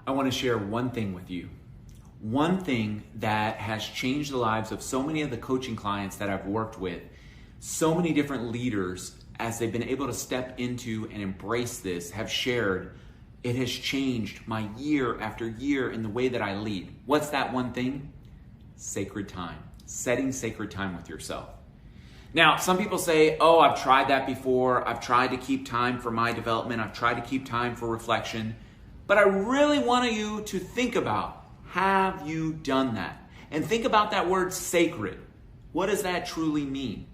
I want to share one thing with you. One thing that has changed the lives of so many of the coaching clients that I've worked with, so many different leaders, as they've been able to step into and embrace this, have shared, it has changed my year after year in the way that I lead. What's that one thing? Sacred time. Setting sacred time with yourself. Now, some people say, oh, I've tried that before. I've tried to keep time for my development. I've tried to keep time for reflection. But I really want you to think about, have you done that? And think about that word sacred. What does that truly mean?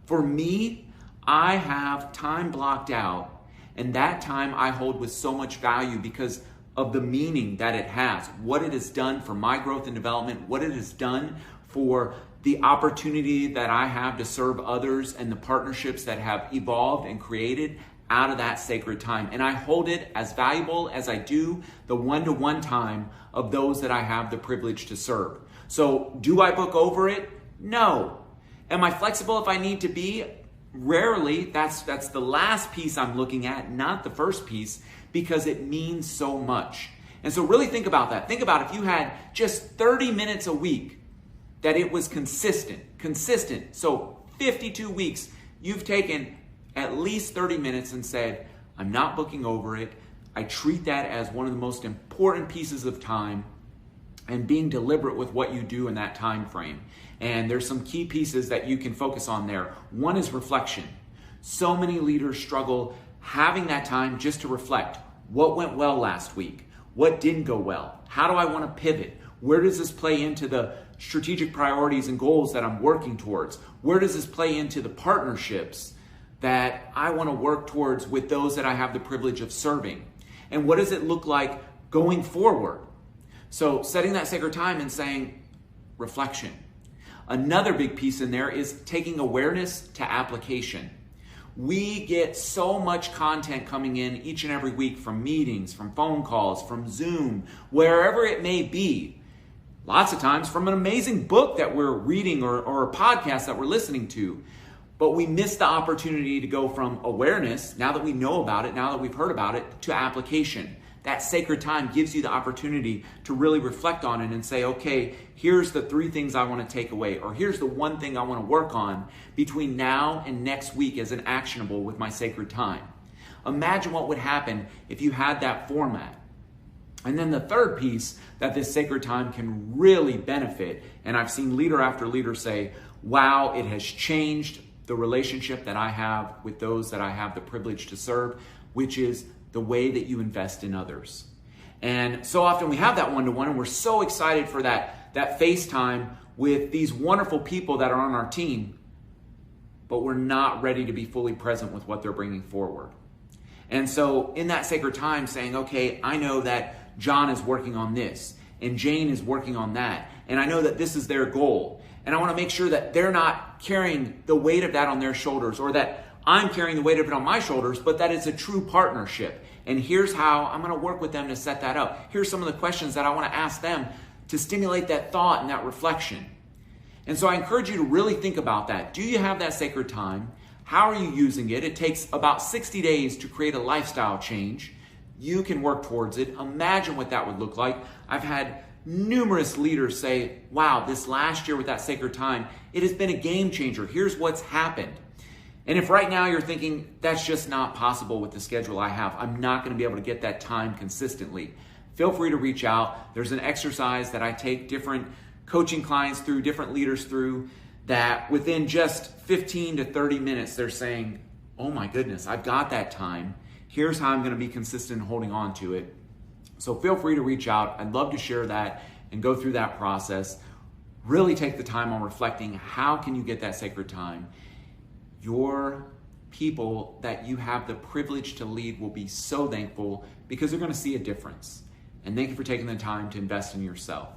For me, I have time blocked out, and that time I hold with so much value because of the meaning that it has, what it has done for my growth and development, what it has done for the opportunity that I have to serve others and the partnerships that have evolved and created out of that sacred time. And I hold it as valuable as I do the one-to-one time of those that I have the privilege to serve. So do I book over it? No. Am I flexible if I need to be? Rarely. That's the last piece I'm looking at, not the first piece, because it means so much. And so really think about that. Think about if you had just 30 minutes a week, that it was consistent. So 52 weeks, you've taken at least 30 minutes and said, I'm not booking over it. I treat that as one of the most important pieces of time, and being deliberate with what you do in that time frame. And there's some key pieces that you can focus on there. One is reflection. So many leaders struggle having that time just to reflect. What went well last week? What didn't go well? How do I want to pivot? Where does this play into the strategic priorities and goals that I'm working towards? Where does this play into the partnerships that I want to work towards with those that I have the privilege of serving? And what does it look like going forward? So setting that sacred time and saying reflection. Another big piece in there is taking awareness to application. We get so much content coming in each and every week from meetings, from phone calls, from Zoom, wherever it may be. Lots of times from an amazing book that we're reading or a podcast that we're listening to. But we miss the opportunity to go from awareness, now that we know about it, now that we've heard about it, to application. That sacred time gives you the opportunity to really reflect on it and say, okay, here's the 3 things I want to take away, or here's the 1 thing I want to work on between now and next week as an actionable with my sacred time. Imagine what would happen if you had that format. And then the third piece that this sacred time can really benefit, and I've seen leader after leader say, wow, it has changed the relationship that I have with those that I have the privilege to serve, which is the way that you invest in others. And so often we have that one-to-one, and we're so excited for that FaceTime with these wonderful people that are on our team, but we're not ready to be fully present with what they're bringing forward. And so in that sacred time saying, okay, I know that John is working on this, and Jane is working on that, and I know that this is their goal, and I want to make sure that they're not carrying the weight of that on their shoulders, or that I'm carrying the weight of it on my shoulders, but that it's a true partnership. And here's how I'm going to work with them to set that up. Here's some of the questions that I want to ask them to stimulate that thought and that reflection. And so I encourage you to really think about that. Do you have that sacred time? How are you using it? It takes about 60 days to create a lifestyle change. You can work towards it. Imagine what that would look like. I've had numerous leaders say, wow, this last year with that sacred time, it has been a game changer. Here's what's happened. And if right now you're thinking, that's just not possible with the schedule I have, I'm not going to be able to get that time consistently, feel free to reach out. There's an exercise that I take different coaching clients through, different leaders through, that within just 15 to 30 minutes, they're saying, oh my goodness, I've got that time. Here's how I'm going to be consistent in holding on to it. So feel free to reach out. I'd love to share that and go through that process. Really take the time on reflecting, how can you get that sacred time? Your people that you have the privilege to lead will be so thankful, because they're going to see a difference. And thank you for taking the time to invest in yourself.